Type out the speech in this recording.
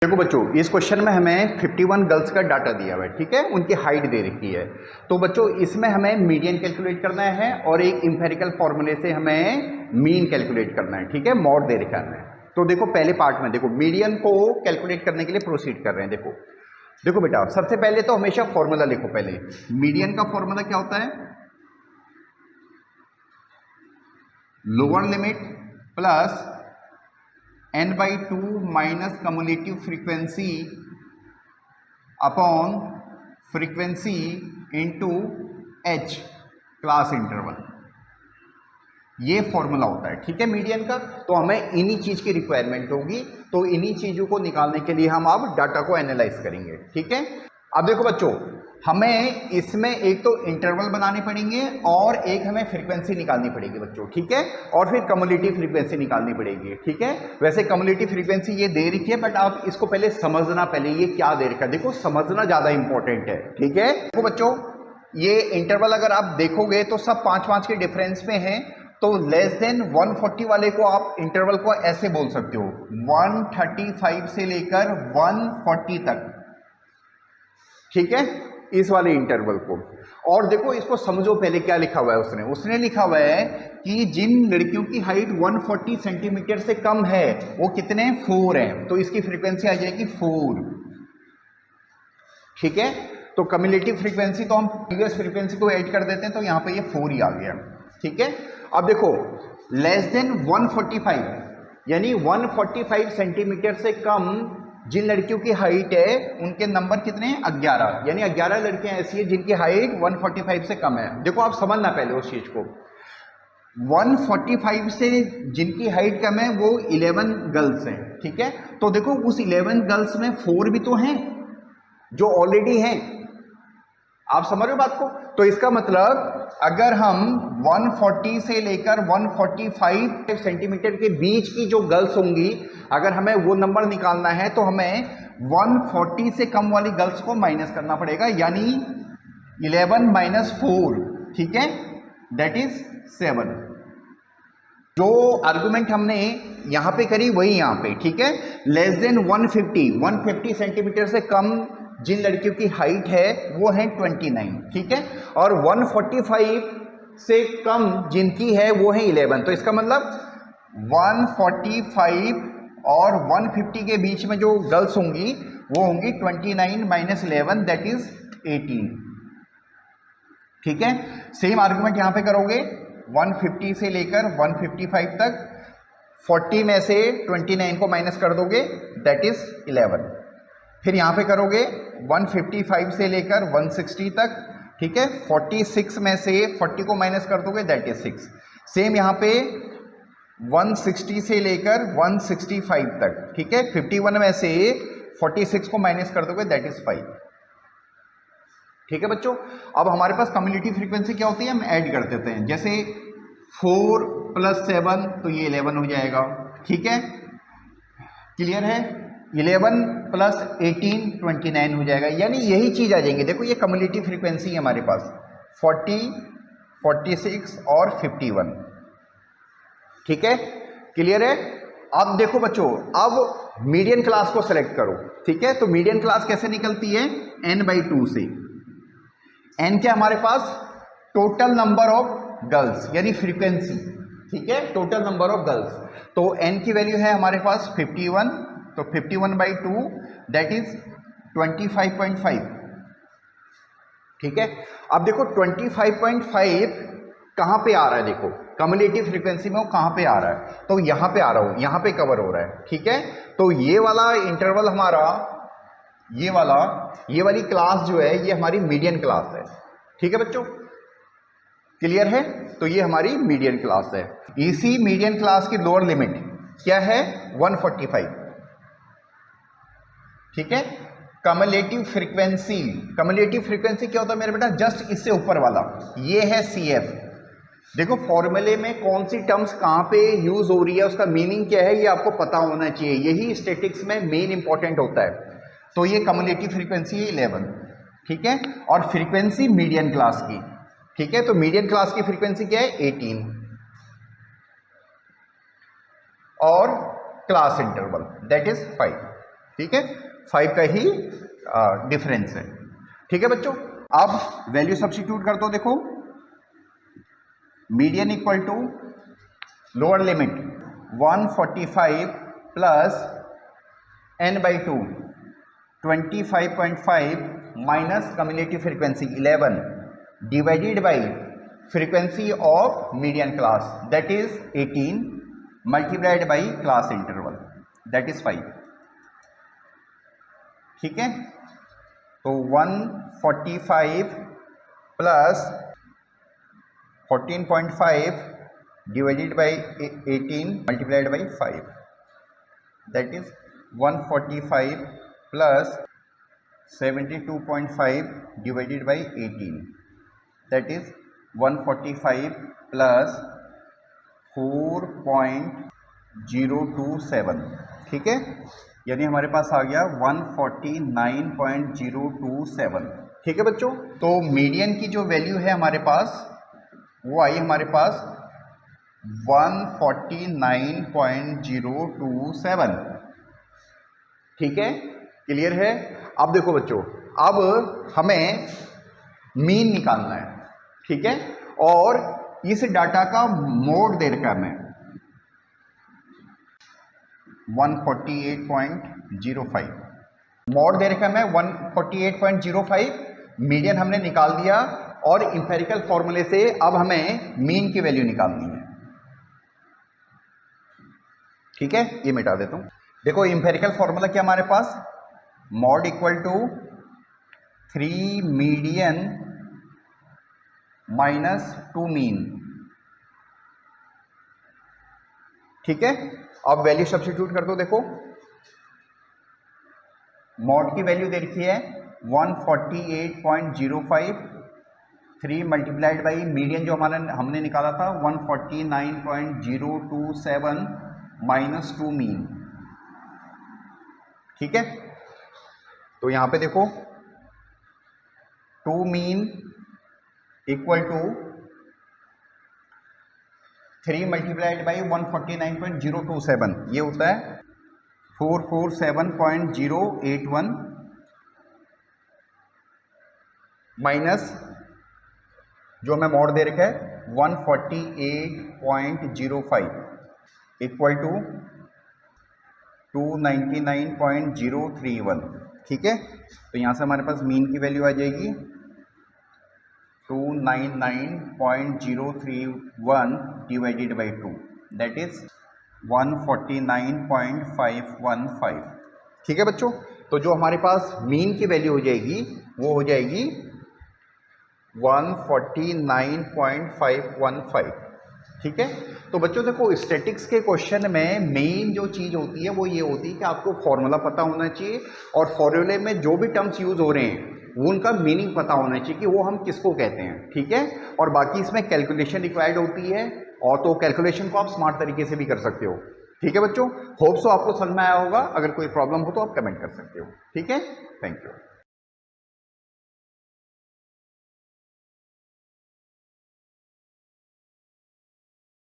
देखो बच्चों, इस क्वेश्चन में हमें 51 गर्ल्स का डाटा दिया हुआ है, ठीक है, उनकी हाइट दे रखी है। तो बच्चों इसमें हमें मीडियन कैलकुलेट करना है और एक इंपेरिकल फॉर्मूले से हमें मीन कैलकुलेट करना है, ठीक है, मॉड दे रखा है। तो देखो पहले पार्ट में देखो मीडियन को कैलकुलेट करने के लिए प्रोसीड कर रहे हैं। देखो देखो बेटा, सबसे पहले तो हमेशा फॉर्मूला लिखो। पहले मीडियन का फॉर्मूला क्या होता है? Lower limit plus n/2 minus cumulative frequency upon frequency into h class interval, ये फॉर्मूला होता है, ठीक है, मीडियन का। तो हमें इन्हीं चीज की रिक्वायरमेंट होगी, तो इन्हीं चीजों को निकालने के लिए हम अब डाटा को एनालाइज करेंगे, ठीक है। अब देखो बच्चों, हमें इसमें एक तो इंटरवल बनाने पड़ेंगे और एक हमें फ्रीक्वेंसी निकालनी पड़ेगी बच्चों, ठीक है, और फिर कम्युलेटिव फ्रीक्वेंसी निकालनी पड़ेगी, ठीक है। वैसे कम्युलेटिव फ्रीक्वेंसी ये दे रखी है, बट आप इसको पहले समझना, पहले ये क्या दे रखा है, देखो समझना ज्यादा इंपॉर्टेंट है, ठीक है। देखो बच्चों, ये इंटरवल अगर आप देखोगे तो सब 5-5 के डिफरेंस में है। तो लेस देन 140 वाले को आप इंटरवल को ऐसे बोल सकते हो, 135 से लेकर 140 तक, ठीक है, इस वाले इंटरवल को। और देखो इसको समझो, पहले क्या लिखा हुआ है उसने लिखा हुआ है कि जिन लड़कियों की हाइट 140 सेंटीमीटर से कम है वो कितने 4 हैं, तो इसकी फ्रीक्वेंसी आ जाएगी 4, ठीक है। तो कम्युलेटिव फ्रीक्वेंसी तो हम प्रीवियस फ्रीक्वेंसी को ऐड कर देते हैं, तो यहां पे ये 4 ही आ गया, ठीक है। अब देखो लेस देन 145 यानी 145 सेंटीमीटर से कम जिन लड़कियों की हाइट है उनके नंबर कितने हैं? 11, यानी 11 लड़कियां ऐसी है जिनकी हाइट 145 से कम है। देखो आप समझना पहले उस चीज को, 145 से जिनकी हाइट कम है वो 11 गर्ल्स हैं, ठीक है। तो देखो उस 11 गर्ल्स में 4 भी तो हैं जो ऑलरेडी हैं, आप समझ रहे हो बात को। तो इसका मतलब अगर हम 140 से लेकर 145 सेंटीमीटर के बीच की जो गर्ल्स होंगी, अगर हमें वो नंबर निकालना है तो हमें 140 से कम वाली गर्ल्स को माइनस करना पड़ेगा, यानी 11 माइनस 4, ठीक है, दैट इज 7। जो आर्गुमेंट हमने यहां पे करी वही यहां पे, ठीक है। लेस देन 150 सेंटीमीटर से कम जिन लड़कियों की हाइट है वो है 29, ठीक है, और 145 से कम जिनकी है वो है 11। तो इसका मतलब 145 और 150 के बीच में जो गर्ल्स होंगी वो होंगी 29 माइनस 11, दैट इज 18, ठीक है। सेम आर्गुमेंट यहां पे करोगे, 150 से लेकर 155 तक 40 में से 29 को माइनस कर दोगे, दैट इज 11। फिर यहां पे करोगे 155 से लेकर 160 तक, ठीक है, 46 में से 40 को माइनस कर दोगे, दैट इज 6। सेम यहां पे 160 से लेकर 165 तक, ठीक है, 51 में से 46 को माइनस कर दोगे, दैट इज 5, ठीक है बच्चों। अब हमारे पास कम्युलेटिव फ्रीक्वेंसी क्या होती है, हम ऐड कर देते हैं, जैसे 4 + 7 तो ये 11 हो जाएगा, ठीक है, क्लियर है। 11 + 18 29 हो जाएगा, यानी यही चीज आ जाएंगी। देखो ये कम्युलेटिव फ्रीक्वेंसी है हमारे पास 40, 46 और 51, ठीक है, क्लियर है। अब देखो बच्चों, अब मीडियन क्लास को सेलेक्ट करो, ठीक है। तो मीडियन क्लास कैसे निकलती है? n/2 से। n क्या हमारे पास? टोटल नंबर ऑफ गर्ल्स, यानी फ्रीक्वेंसी, ठीक है, टोटल नंबर ऑफ गर्ल्स। तो n की वैल्यू है हमारे पास 51, तो 51/2 दैट इज 25.5, ठीक है। अब देखो 25.5 कहां पे आ रहा है, देखो कम्युलेटिव फ्रीक्वेंसी में वो कहां पे आ रहा है, तो यहां पे आ रहा हूं, यहां पे कवर हो रहा है, ठीक है। तो ये वाला इंटरवल हमारा, ये वाली क्लास जो है ये हमारी मीडियन क्लास है, ठीक है बच्चों, क्लियर है। तो ये हमारी मीडियन क्लास है। इसी मीडियन क्लास की लोअर लिमिट क्या है? 145, ठीक है। कम्युलेटिव फ्रीक्वेंसी क्या होता है मेरे बेटा? जस्ट इससे ऊपर वाला, ये है CF। देखो फॉर्मूले में कौन सी टर्म्स कहां पे यूज हो रही है, उसका मीनिंग क्या है, ये आपको पता होना चाहिए, यही स्टैटिक्स में मेन इंपॉर्टेंट होता है। तो ये कम्युलेटिव फ्रीक्वेंसी है 11, ठीक है, और फ्रीक्वेंसी मीडियन क्लास की, ठीक है। तो मीडियन क्लास की फ्रीक्वेंसी क्या है? 18, और क्लास इंटरवल दैट इज 5, ठीक है, 5 का ही डिफरेंस है। ठीक है बच्चों, अब वैल्यू सब्स्टिट्यूट कर दो। देखो median equal to lower limit 145 plus n by 2 25.5 minus cumulative frequency 11 divided by frequency of median class that is 18 multiplied by class interval that is 5। ठीक है, तो 145 plus 14.5 divided by 18 multiplied by 5 that is 145 plus 72.5 divided by 18 that is 145 plus 4.027। ठीक है, यानी हमारे पास आ गया 149.027। ठीक है बच्चों, तो मीडियन की जो वैल्यू है हमारे पास वो आई हमारे पास 149.027। ठीक है, क्लियर है। अब देखो बच्चों, अब हमें मीन निकालना है। ठीक है, और इस डाटा का मोड दे रखा है हमें 148.05 मोड दे रखा है हमें 148.05। मीडियन हमने निकाल दिया और इंपेरिकल फॉर्मूले से अब हमें मीन की वैल्यू निकालनी है। ठीक है, ये मिटा देता हूं। देखो इंपेरिकल फॉर्मूला क्या हमारे पास, mode equal to 3 median minus 2 mean. ठीक है, अब वैल्यू सब्स्टिट्यूट कर दो। देखो मॉड की वैल्यू दे रखी है 148.05, 3 मल्टीप्लाइड बाई मीडियन जो हमने निकाला था 149.027 माइनस 2 मीन। ठीक है, तो यहां पे देखो 2 mean equal to 3 multiplied by 149.027, ये होता है 447.081 माइनस जो हमें मॉड दे रखा है 148.05 इक्वल टू 299.031। ठीक है, तो यहां से हमारे पास मीन की वैल्यू आ जाएगी 299.031 डिवाइडेड बाई 2 दैट इज 149.515। ठीक है बच्चों, तो जो हमारे पास मीन की वैल्यू हो जाएगी वो हो जाएगी 149.515। ठीक है, तो बच्चों देखो स्टैटिक्स के क्वेश्चन में मेन जो चीज़ होती है वो ये होती है कि आपको फॉर्मूला पता होना चाहिए और फॉर्मूले में जो भी टर्म्स यूज हो रहे हैं वो उनका मीनिंग पता होना चाहिए कि वो हम किसको कहते हैं। ठीक है, और बाकी इसमें कैलकुलेशन रिक्वायर्ड होती है और तो कैलकुलेशन को आप स्मार्ट तरीके से भी कर सकते हो। ठीक है बच्चों, होप सो आपको समझ में आया होगा। अगर कोई प्रॉब्लम हो तो आप कमेंट कर सकते हो। ठीक है, थैंक यू।